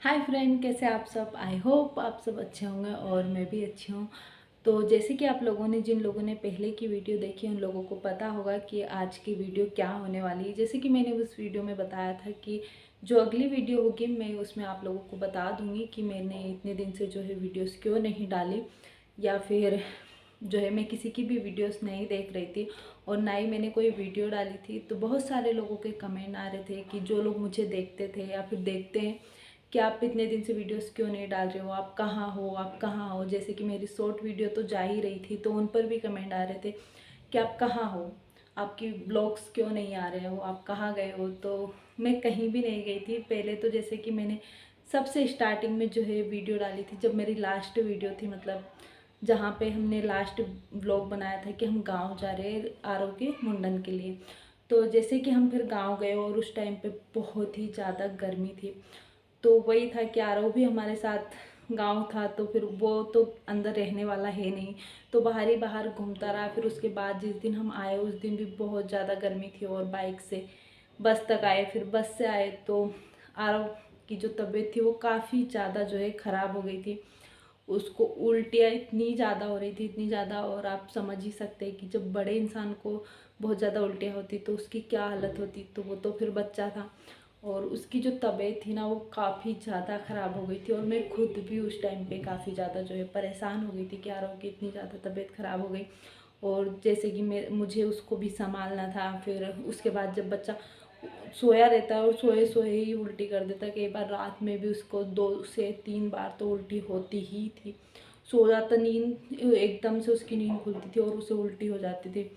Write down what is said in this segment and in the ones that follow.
Hi friend, कैसे आप सब। आई होप आप सब अच्छे होंगे और मैं भी अच्छी हूँ। तो जैसे कि आप लोगों ने जिन लोगों ने पहले की वीडियो देखी उन लोगों को पता होगा कि आज की वीडियो क्या होने वाली है। जैसे कि मैंने उस वीडियो में बताया था कि जो अगली वीडियो होगी मैं उसमें आप लोगों को बता दूँगी कि मैंने इतने दिन से जो है वीडियोज़ क्यों नहीं डाली, या फिर जो है मैं किसी की भी वीडियोस नहीं देख रही थी और ना ही मैंने कोई वीडियो डाली थी। तो बहुत सारे लोगों के कमेंट आ रहे थे कि जो लोग मुझे देखते थे या फिर देखते हैं कि आप इतने दिन से वीडियोस क्यों नहीं डाल रहे हो, आप कहाँ हो, आप कहाँ हो। जैसे कि मेरी शॉर्ट वीडियो तो जा ही रही थी तो उन पर भी कमेंट आ रहे थे कि आप कहाँ हो, आपकी ब्लॉग्स क्यों नहीं आ रहे हो, आप कहाँ गए हो। तो मैं कहीं भी नहीं गई थी। पहले तो जैसे कि मैंने सबसे स्टार्टिंग में जो है वीडियो डाली थी, जब मेरी लास्ट वीडियो थी, मतलब जहाँ पे हमने लास्ट व्लॉग बनाया था कि हम गांव जा रहे हैं आरव के मुंडन के लिए। तो जैसे कि हम फिर गांव गए और उस टाइम पे बहुत ही ज़्यादा गर्मी थी। तो वही था कि आरव भी हमारे साथ गांव था, तो फिर वो तो अंदर रहने वाला है नहीं, तो बाहर ही बाहर घूमता रहा। फिर उसके बाद जिस दिन हम आए उस दिन भी बहुत ज़्यादा गर्मी थी और बाइक से बस तक आए। फिर बस से आए तो आरव की जो तबीयत थी वो काफ़ी ज़्यादा जो है ख़राब हो गई थी। उसको उल्टियाँ इतनी ज़्यादा हो रही थी, इतनी ज़्यादा। और आप समझ ही सकते हैं कि जब बड़े इंसान को बहुत ज़्यादा उल्टियाँ होती तो उसकी क्या हालत होती। तो वो तो फिर बच्चा था और उसकी जो तबीयत थी ना वो काफ़ी ज़्यादा ख़राब हो गई थी। और मैं खुद भी उस टाइम पे काफ़ी ज़्यादा जो है परेशान हो गई थी कि यार की इतनी ज़्यादा तबीयत ख़राब हो गई। और जैसे कि मुझे उसको भी संभालना था। फिर उसके बाद जब बच्चा सोया रहता है और सोए सोए ही उल्टी कर देता है। कई बार रात में भी उसको 2 से 3 बार तो उल्टी होती ही थी। सो जाता, नींद एकदम से उसकी नींद खुलती थी और उसे उल्टी हो जाती थी।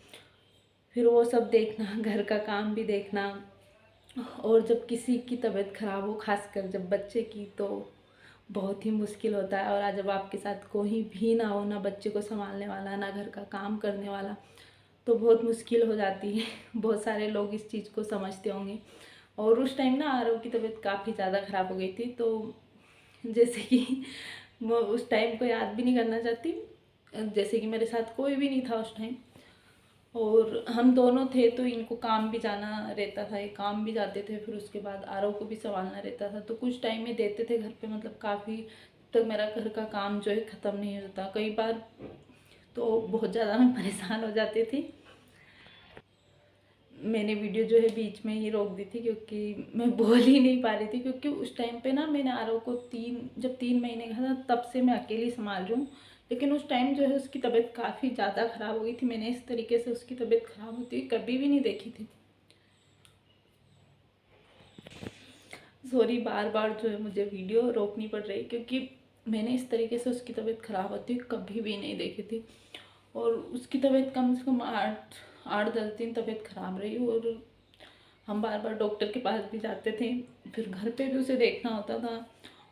फिर वो सब देखना, घर का काम भी देखना। और जब किसी की तबीयत ख़राब हो, खासकर जब बच्चे की, तो बहुत ही मुश्किल होता है। और आज जब आपके साथ कोई भी ना हो, ना बच्चे को संभालने वाला, ना घर का काम करने वाला, तो बहुत मुश्किल हो जाती है। बहुत सारे लोग इस चीज़ को समझते होंगे। और उस टाइम ना आरव की तबीयत काफ़ी ज़्यादा ख़राब हो गई थी। तो जैसे कि मैं उस टाइम को याद भी नहीं करना चाहती, जैसे कि मेरे साथ कोई भी नहीं था उस टाइम और हम दोनों थे। तो इनको काम भी जाना रहता था, ये काम भी जाते थे। फिर उसके बाद आरव को भी संभालना रहता था। तो कुछ टाइम में देते थे घर पे, मतलब काफ़ी तक मेरा घर का काम जो है ख़त्म नहीं होता। कई बार तो बहुत ज़्यादा मैं परेशान हो जाती थी। मैंने वीडियो जो है बीच में ही रोक दी थी क्योंकि मैं बोल ही नहीं पा रही थी। क्योंकि उस टाइम पे ना मैंने आरव को जब 3 महीने का था तब से मैं अकेली संभाल रही हूँ। लेकिन उस टाइम जो है उसकी तबीयत काफ़ी ज़्यादा ख़राब हो गई थी। मैंने इस तरीके से उसकी तबीयत ख़राब होती कभी भी नहीं देखी थी। सॉरी, बार बार जो है मुझे वीडियो रोकनी पड़ रही क्योंकि मैंने इस तरीके से उसकी तबीयत ख़राब होती कभी भी नहीं देखी थी। और उसकी तबीयत कम से कम 8-10 दिन तबीयत ख़राब रही। और हम बार बार डॉक्टर के पास भी जाते थे, फिर घर पे भी उसे देखना होता था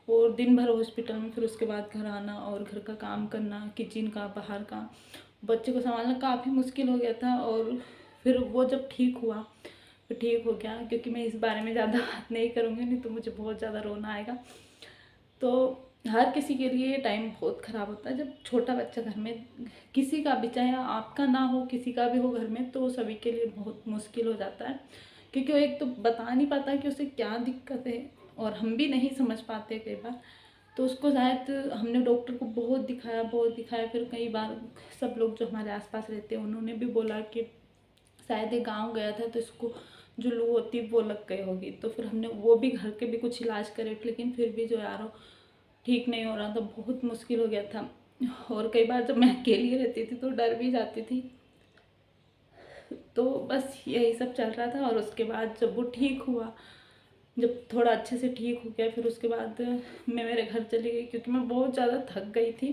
और दिन भर हॉस्पिटल में, फिर उसके बाद घर आना और घर का काम करना, किचन का, बाहर का, बच्चे को संभालना काफ़ी मुश्किल हो गया था। और फिर वो जब ठीक हुआ, फिर ठीक हो गया, क्योंकि मैं इस बारे में ज़्यादा बात नहीं करूँगी, नहीं तो मुझे बहुत ज़्यादा रोना आएगा। तो हर किसी के लिए ये टाइम बहुत ख़राब होता है जब छोटा बच्चा घर में, किसी का भी, चाहे आपका ना हो किसी का भी हो घर में, तो सभी के लिए बहुत मुश्किल हो जाता है। क्योंकि वो एक तो बता नहीं पाता कि उसे क्या दिक्कत है और हम भी नहीं समझ पाते कई बार। तो उसको शायद हमने डॉक्टर को बहुत दिखाया, बहुत दिखाया। फिर कई बार सब लोग जो हमारे आसपास रहते हैं उन्होंने भी बोला कि शायद ये गाँव गया था तो इसको जो लू होती है वो लग गई होगी। तो फिर हमने वो भी घर के भी कुछ इलाज करे, लेकिन फिर भी जो यार ठीक नहीं हो रहा था, बहुत मुश्किल हो गया था। और कई बार जब मैं अकेली रहती थी तो डर भी जाती थी। तो बस यही सब चल रहा था। और उसके बाद जब वो ठीक हुआ, जब थोड़ा अच्छे से ठीक हो गया, फिर उसके बाद मैं मेरे घर चली गई क्योंकि मैं बहुत ज़्यादा थक गई थी।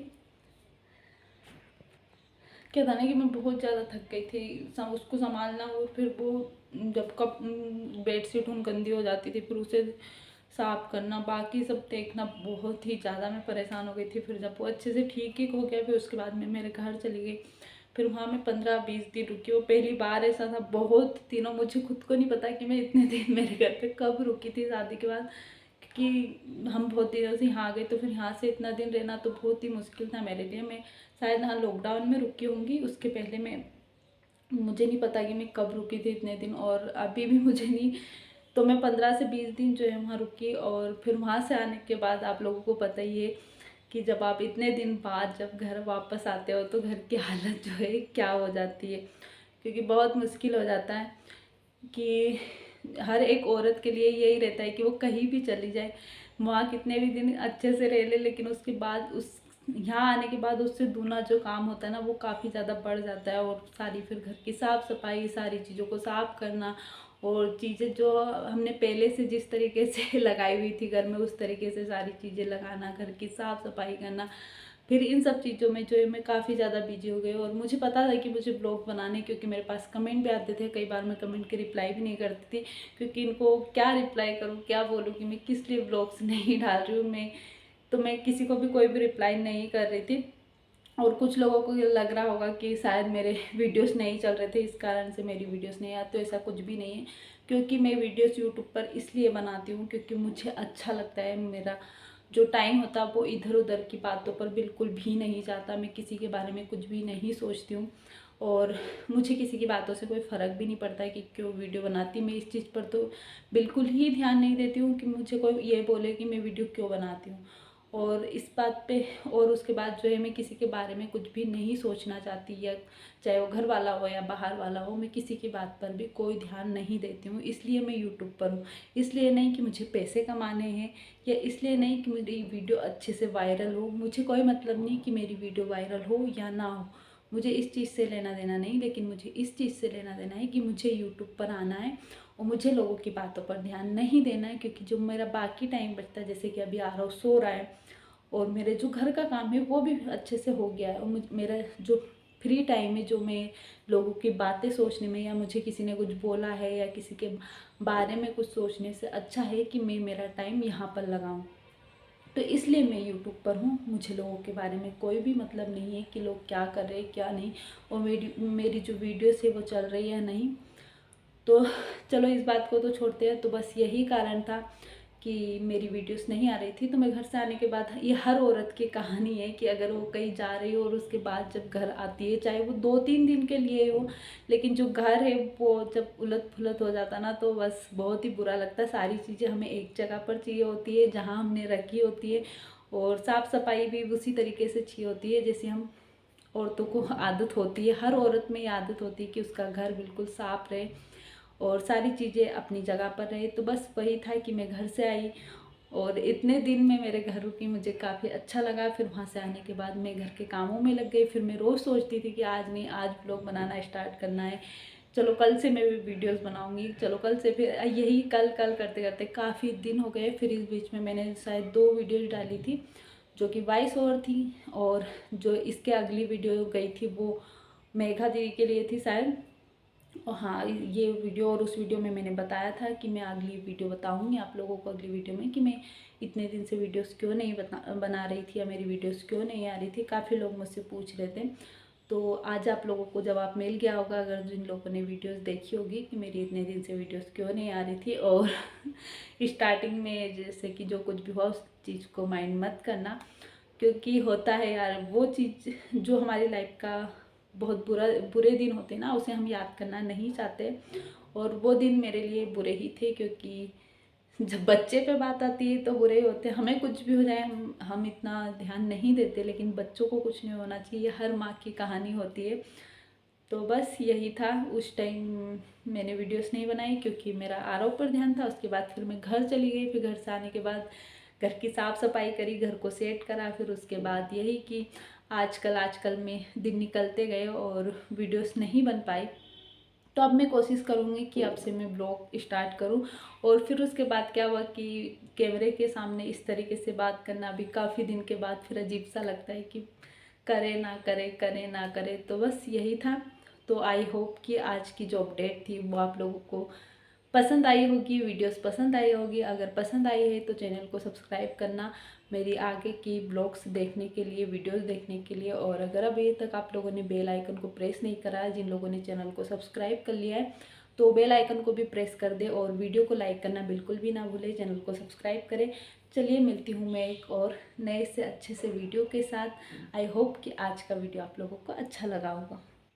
क्या था ना कि मैं बहुत ज़्यादा थक गई थी उसको संभालना। और फिर वो जब कब बेडशीट उन गंदी हो जाती थी, फिर उसे साफ़ करना, बाकी सब देखना, बहुत ही ज़्यादा मैं परेशान हो गई थी। फिर जब वो अच्छे से ठीक ही हो गया, फिर उसके बाद मैं मेरे घर चली गई। फिर वहाँ मैं 15-20 दिन रुकी। वो पहली बार ऐसा था, बहुत दिनों, मुझे खुद को नहीं पता कि मैं इतने दिन मेरे घर पे कब रुकी थी शादी के बाद। क्योंकि हम बहुत दिनों से यहाँ आ गए, तो फिर यहाँ से इतना दिन रहना तो बहुत ही मुश्किल था मेरे लिए। मैं शायद हाँ लॉकडाउन में रुकी होंगी, उसके पहले मैं, मुझे नहीं पता कि मैं कब रुकी थी इतने दिन। और अभी भी मुझे नहीं तो मैं 15 से 20 दिन जो है वहाँ रुकी, और फिर वहाँ से आने के बाद आप लोगों को पता ही है कि जब आप इतने दिन बाद जब घर वापस आते हो तो घर की हालत जो है क्या हो जाती है, क्योंकि बहुत मुश्किल हो जाता है कि हर एक औरत के लिए यही रहता है कि वो कहीं भी चली जाए, वहाँ कितने भी दिन अच्छे से रह ले, लेकिन उसके बाद उस यहाँ आने के बाद उससे दूना जो काम होता है ना वो काफ़ी ज़्यादा बढ़ जाता है। और सारी फिर घर की साफ़ सफाई, सारी चीज़ों को साफ़ करना, और चीज़ें जो हमने पहले से जिस तरीके से लगाई हुई थी घर में उस तरीके से सारी चीज़ें लगाना, घर की साफ़ सफाई करना, फिर इन सब चीज़ों में जो है मैं काफ़ी ज़्यादा बिजी हो गई। और मुझे पता था कि मुझे ब्लॉग बनाने, क्योंकि मेरे पास कमेंट भी आते थे, कई बार मैं कमेंट के रिप्लाई भी नहीं करती थी, क्योंकि इनको क्या रिप्लाई करूँ, क्या बोलूँ कि मैं किस लिए ब्लॉग्स नहीं डाल रही हूँ। मैं किसी को भी कोई भी रिप्लाई नहीं कर रही थी। और कुछ लोगों को ये लग रहा होगा कि शायद मेरे वीडियोस नहीं चल रहे थे, इस कारण से मेरी वीडियोस नहीं आती, तो ऐसा कुछ भी नहीं है। क्योंकि मैं वीडियोस यूट्यूब पर इसलिए बनाती हूँ क्योंकि मुझे अच्छा लगता है। मेरा जो टाइम होता है वो इधर उधर की बातों पर बिल्कुल भी नहीं जाता, मैं किसी के बारे में कुछ भी नहीं सोचती हूँ, और मुझे किसी की बातों से कोई फ़र्क भी नहीं पड़ता है कि क्यों वीडियो बनाती। मैं इस चीज़ पर तो बिल्कुल ही ध्यान नहीं देती हूँ कि मुझे कोई ये बोले कि मैं वीडियो क्यों बनाती हूँ। और इस बात पे, और उसके बाद जो है मैं किसी के बारे में कुछ भी नहीं सोचना चाहती, या चाहे वो घर वाला हो या बाहर वाला हो, मैं किसी की बात पर भी कोई ध्यान नहीं देती हूँ। इसलिए मैं यूट्यूब पर हूँ, इसलिए नहीं कि मुझे पैसे कमाने हैं, या इसलिए नहीं कि मेरी वीडियो अच्छे से वायरल हो। मुझे कोई मतलब नहीं कि मेरी वीडियो वायरल हो या ना हो, मुझे इस चीज़ से लेना देना नहीं, लेकिन मुझे इस चीज़ से लेना देना है कि मुझे यूट्यूब पर आना है और मुझे लोगों की बातों पर ध्यान नहीं देना है। क्योंकि जो मेरा बाकी टाइम बचता है, जैसे कि अभी आरव सो रहा है और मेरे जो घर का काम है वो भी अच्छे से हो गया है, और मेरा जो फ्री टाइम है, जो मैं लोगों की बातें सोचने में, या मुझे किसी ने कुछ बोला है या किसी के बारे में कुछ सोचने से अच्छा है कि मैं मेरा टाइम यहाँ पर लगाऊँ। तो इसलिए मैं यूट्यूब पर हूँ। मुझे लोगों के बारे में कोई भी मतलब नहीं है कि लोग क्या कर रहे हैं क्या नहीं, और मेरी जो वीडियोस है वो चल रही है नहीं। तो चलो इस बात को तो छोड़ते हैं। तो बस यही कारण था कि मेरी वीडियोस नहीं आ रही थी। तो मैं घर से आने के बाद, ये हर औरत की कहानी है कि अगर वो कहीं जा रही हो और उसके बाद जब घर आती है, चाहे वो 2-3 दिन के लिए हो, लेकिन जो घर है वो जब उलट पुलट हो जाता ना, तो बस बहुत ही बुरा लगता है। सारी चीज़ें हमें एक जगह पर चाहिए होती है जहाँ हमने रखी होती है, और साफ़ सफाई भी उसी तरीके से चाहिए होती है जैसे हम औरतों को आदत होती है। हर औरत में ये आदत होती है कि उसका घर बिल्कुल साफ़ रहे और सारी चीज़ें अपनी जगह पर रहे। तो बस वही था कि मैं घर से आई और इतने दिन में मेरे घर रुकी, मुझे काफ़ी अच्छा लगा। फिर वहाँ से आने के बाद मैं घर के कामों में लग गई। फिर मैं रोज़ सोचती थी कि आज नहीं, आज व्लॉग बनाना स्टार्ट करना है, चलो कल से मैं भी वीडियोस बनाऊंगी, चलो कल से। फिर यही कल कल करते करते काफ़ी दिन हो गए। फिर इस बीच में मैंने शायद 2 वीडियोस डाली थी जो कि वॉइस ओवर थी, और जो इसके अगली वीडियो गई थी वो मेघा दीदी के लिए थी शायद। और हाँ, ये वीडियो और उस वीडियो में मैंने बताया था कि मैं अगली वीडियो बताऊंगी आप लोगों को अगली वीडियो में कि मैं इतने दिन से वीडियोस क्यों नहीं बना रही थी, या मेरी वीडियोस क्यों नहीं आ रही थी। काफ़ी लोग मुझसे पूछ रहे थे, तो आज आप लोगों को जवाब मिल गया होगा, अगर जिन लोगों ने वीडियोस देखी होगी, कि मेरी इतने दिन से वीडियोस क्यों नहीं आ रही थी। और स्टार्टिंग में जैसे कि जो कुछ भी हुआ उस चीज़ को माइंड मत करना, क्योंकि होता है यार, वो चीज़ जो हमारी लाइफ का बहुत बुरे दिन होते हैं ना, उसे हम याद करना नहीं चाहते। और वो दिन मेरे लिए बुरे ही थे, क्योंकि जब बच्चे पे बात आती है तो बुरे ही होते हैं। हमें कुछ भी हो जाए हम इतना ध्यान नहीं देते, लेकिन बच्चों को कुछ नहीं होना चाहिए, हर माँ की कहानी होती है। तो बस यही था। उस टाइम मैंने वीडियोस नहीं बनाई क्योंकि मेरा आरव पर ध्यान था। उसके बाद फिर मैं घर चली गई। फिर घर से आने के बाद घर की साफ़ सफाई करी, घर को सेट करा। फिर उसके बाद यही कि आजकल में दिन निकलते गए और वीडियोस नहीं बन पाई। तो अब मैं कोशिश करूँगी कि अब से मैं ब्लॉग स्टार्ट करूँ। और फिर उसके बाद क्या हुआ कि कैमरे के सामने इस तरीके से बात करना भी काफ़ी दिन के बाद फिर अजीब सा लगता है कि करे ना करे, करे ना करे। तो बस यही था। तो आई होप कि आज की जो अपडेट थी वो आप लोगों को पसंद आई होगी, वीडियोस पसंद आई होगी। अगर पसंद आई है तो चैनल को सब्सक्राइब करना मेरी आगे की ब्लॉग्स देखने के लिए, वीडियोस देखने के लिए। और अगर अभी तक आप लोगों ने बेल आइकन को प्रेस नहीं करा है, जिन लोगों ने चैनल को सब्सक्राइब कर लिया है, तो बेल आइकन को भी प्रेस कर दे और वीडियो को लाइक करना बिल्कुल भी ना भूले, चैनल को सब्सक्राइब करें। चलिए मिलती हूँ मैं एक और नए से अच्छे से वीडियो के साथ। आई होप कि आज का वीडियो आप लोगों को अच्छा लगा होगा।